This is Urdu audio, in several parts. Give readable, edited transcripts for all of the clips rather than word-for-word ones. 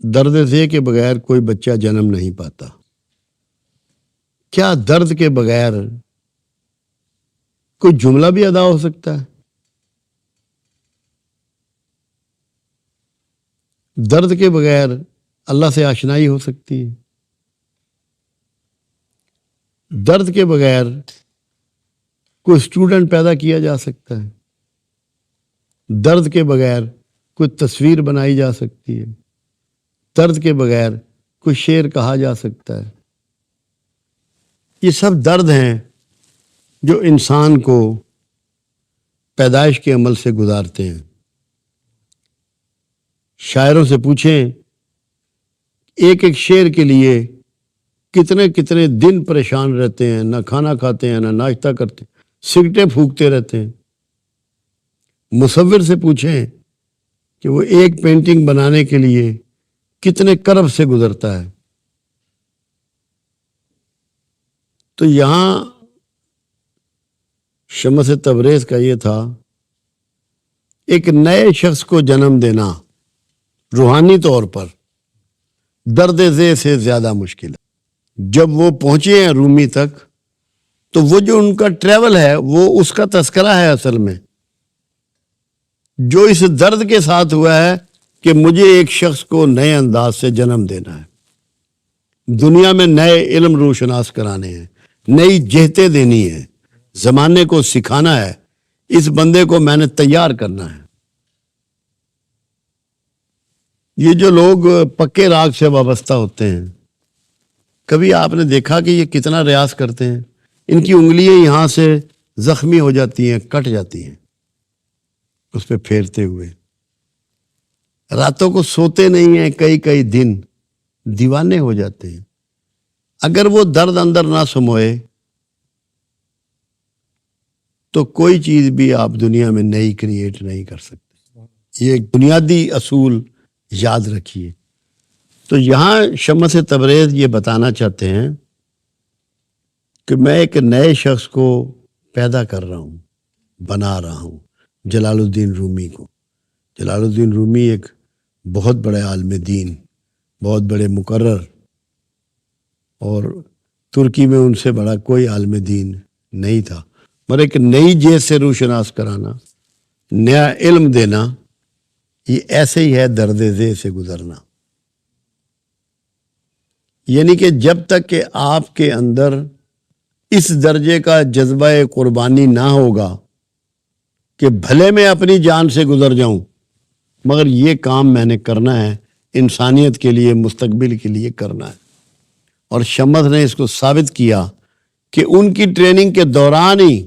درد ذے کے بغیر کوئی بچہ جنم نہیں پاتا. کیا درد کے بغیر کوئی جملہ بھی ادا ہو سکتا ہے؟ درد کے بغیر اللہ سے آشنائی ہو سکتی ہے؟ درد کے بغیر کوئی اسٹوڈنٹ پیدا کیا جا سکتا ہے؟ درد کے بغیر کوئی تصویر بنائی جا سکتی ہے؟ درد کے بغیر کوئی شعر کہا جا سکتا ہے؟ یہ سب درد ہیں جو انسان کو پیدائش کے عمل سے گزارتے ہیں. شاعروں سے پوچھیں ایک ایک شعر کے لیے کتنے کتنے دن پریشان رہتے ہیں، نہ کھانا کھاتے ہیں، نہ ناشتہ کرتے ہیں، سگریٹیں پھونکتے رہتے ہیں. مصور سے پوچھیں کہ وہ ایک پینٹنگ بنانے کے لیے کتنے کرب سے گزرتا ہے. تو یہاں شمس تبریز کا یہ تھا، ایک نئے شخص کو جنم دینا روحانی طور پر درد ذے سے زیادہ مشکل ہے. جب وہ پہنچے ہیں رومی تک تو وہ جو ان کا ٹریول ہے وہ اس کا تذکرہ ہے اصل میں، جو اس درد کے ساتھ ہوا ہے کہ مجھے ایک شخص کو نئے انداز سے جنم دینا ہے، دنیا میں نئے علم روشناس کرانے ہیں، نئی جہتیں دینی ہیں، زمانے کو سکھانا ہے، اس بندے کو میں نے تیار کرنا ہے. یہ جو لوگ پکے راگ سے وابستہ ہوتے ہیں، کبھی آپ نے دیکھا کہ یہ کتنا ریاض کرتے ہیں؟ ان کی انگلیاں یہاں سے زخمی ہو جاتی ہیں، کٹ جاتی ہیں اس پہ پھیرتے ہوئے. راتوں کو سوتے نہیں ہیں، کئی کئی دن دیوانے ہو جاتے ہیں. اگر وہ درد اندر نہ سموئے تو کوئی چیز بھی آپ دنیا میں نئی کریٹ نہیں کر سکتے. یہ ایک بنیادی اصول یاد رکھیے. تو یہاں شمس تبریز یہ بتانا چاہتے ہیں کہ میں ایک نئے شخص کو پیدا کر رہا ہوں، بنا رہا ہوں، جلال الدین رومی کو. جلال الدین رومی ایک بہت بڑے عالم دین، بہت بڑے مقرر، اور ترکی میں ان سے بڑا کوئی عالم دین نہیں تھا. مگر ایک نئی جہت سے روشناس کرانا، نیا علم دینا، یہ ایسے ہی ہے درد ذے سے گزرنا. یعنی کہ جب تک کہ آپ کے اندر اس درجے کا جذبہ قربانی نہ ہوگا کہ بھلے میں اپنی جان سے گزر جاؤں مگر یہ کام میں نے کرنا ہے، انسانیت کے لیے، مستقبل کے لیے کرنا ہے. اور شمس نے اس کو ثابت کیا کہ ان کی ٹریننگ کے دوران ہی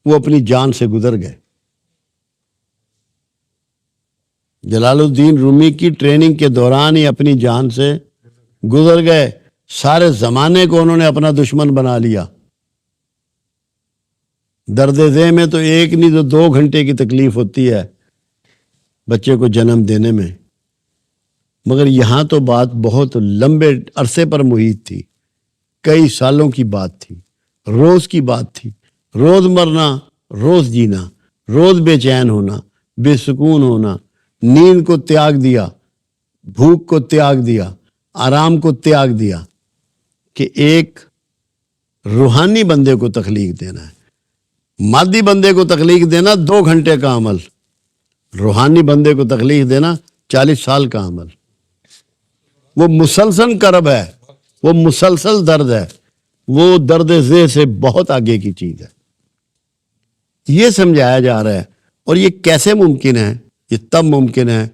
وہ اپنی جان سے گزر گئے. جلال الدین رومی کی ٹریننگ کے دوران ہی اپنی جان سے گزر گئے. سارے زمانے کو انہوں نے اپنا دشمن بنا لیا. درد ذے میں تو ایک نہیں تو 2 گھنٹے کی تکلیف ہوتی ہے بچے کو جنم دینے میں، مگر یہاں تو بات بہت لمبے عرصے پر محیط تھی، کئی سالوں کی بات تھی، روز کی بات تھی. روز مرنا، روز جینا، روز بے چین ہونا، بے سکون ہونا، نیند کو تیاگ دیا، بھوک کو تیاگ دیا، آرام کو تیاگ دیا، کہ ایک روحانی بندے کو تخلیق دینا ہے. مادی بندے کو تخلیق دینا 2 گھنٹے کا عمل، روحانی بندے کو تخلیق دینا 40 سال کا عمل. وہ مسلسل کرب ہے، وہ مسلسل درد ہے، وہ درد ذے سے بہت آگے کی چیز ہے. یہ سمجھایا جا رہا ہے. اور یہ کیسے ممکن ہے؟ یہ تب ممکن ہے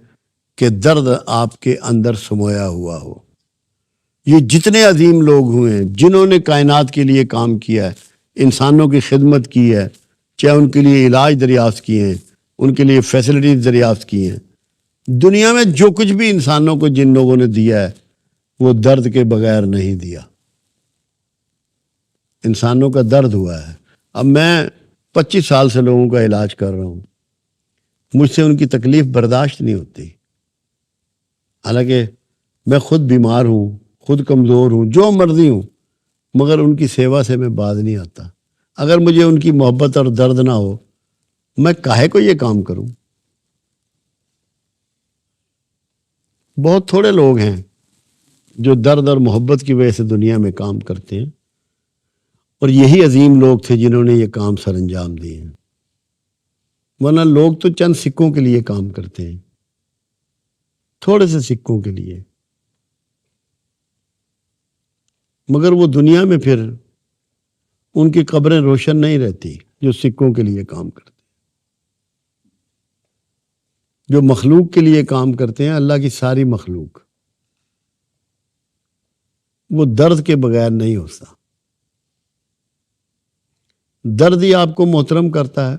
کہ درد آپ کے اندر سمویا ہوا ہو. یہ جتنے عظیم لوگ ہوئے ہیں جنہوں نے کائنات کے لیے کام کیا ہے، انسانوں کی خدمت کی ہے، چاہے ان کے لیے علاج دریافت کیے ہیں، ان کے لیے فیسلٹیز دریافت کی ہیں، دنیا میں جو کچھ بھی انسانوں کو جن لوگوں نے دیا ہے وہ درد کے بغیر نہیں دیا. انسانوں کا درد ہوا ہے. اب میں 25 سال سے لوگوں کا علاج کر رہا ہوں، مجھ سے ان کی تکلیف برداشت نہیں ہوتی، حالانکہ میں خود بیمار ہوں، خود کمزور ہوں، جو مرضی ہوں، مگر ان کی سیوا سے میں باز نہیں آتا. اگر مجھے ان کی محبت اور درد نہ ہو میں کاہے کو یہ کام کروں. بہت تھوڑے لوگ ہیں جو درد اور محبت کی وجہ سے دنیا میں کام کرتے ہیں، اور یہی عظیم لوگ تھے جنہوں نے یہ کام سر انجام دیے ہیں، ورنہ لوگ تو چند سکوں کے لیے کام کرتے ہیں، تھوڑے سے سکوں کے لیے، مگر وہ دنیا میں پھر ان کی قبریں روشن نہیں رہتی جو سکوں کے لیے کام کرتے ہیں۔ جو مخلوق کے لیے کام کرتے ہیں، اللہ کی ساری مخلوق، وہ درد کے بغیر نہیں ہوتا۔ درد ہی آپ کو محترم کرتا ہے۔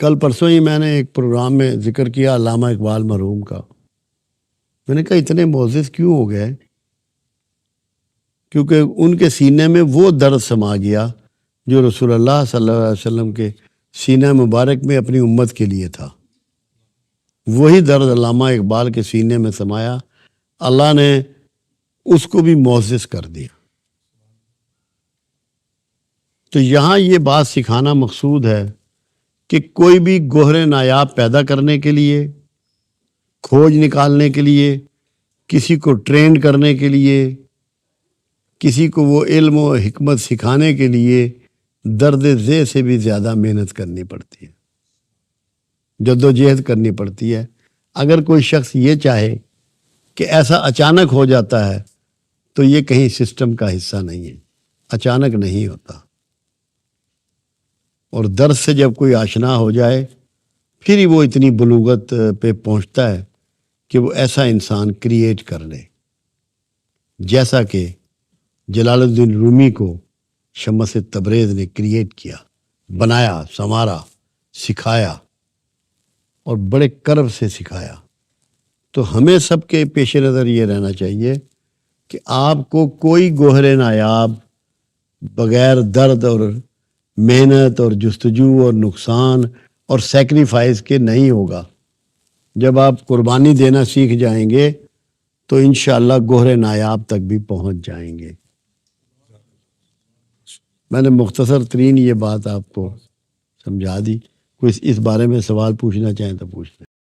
کل پرسوں ہی میں نے ایک پروگرام میں ذکر کیا علامہ اقبال مرحوم کا، میں نے کہا اتنے معزز کیوں ہو گئے؟ کیونکہ ان کے سینے میں وہ درد سما گیا جو رسول اللہ صلی اللہ علیہ وسلم کے سینہ مبارک میں اپنی امت کے لیے تھا۔ وہی درد علامہ اقبال کے سینے میں سمایا، اللہ نے اس کو بھی معزز کر دیا۔ تو یہاں یہ بات سکھانا مقصود ہے کہ کوئی بھی گوہر نایاب پیدا کرنے کے لیے، کھوج نکالنے کے لیے، کسی کو ٹرینڈ کرنے کے لیے، کسی کو وہ علم و حکمت سکھانے کے لیے درد ذہ سے بھی زیادہ محنت کرنی پڑتی ہے، جدوجہد کرنی پڑتی ہے۔ اگر کوئی شخص یہ چاہے کہ ایسا اچانک ہو جاتا ہے تو یہ کہیں سسٹم کا حصہ نہیں ہے، اچانک نہیں ہوتا۔ اور درد سے جب کوئی آشنا ہو جائے پھر ہی وہ اتنی بلوغت پہ پہنچتا ہے کہ وہ ایسا انسان کریٹ کر لے، جیسا کہ جلال الدین رومی کو شمس تبریز نے کریٹ کیا، بنایا، سنوارا، سکھایا، اور بڑے کرب سے سکھایا۔ تو ہمیں سب کے پیش نظر یہ رہنا چاہیے کہ آپ کو کوئی گوہر نایاب بغیر درد اور محنت اور جستجو اور نقصان اور سیکریفائس کے نہیں ہوگا۔ جب آپ قربانی دینا سیکھ جائیں گے تو انشاءاللہ گوہر نایاب تک بھی پہنچ جائیں گے۔ میں نے مختصر ترین یہ بات آپ کو سمجھا دی۔ کوئی اس بارے میں سوال پوچھنا چاہیں تو پوچھ لیں۔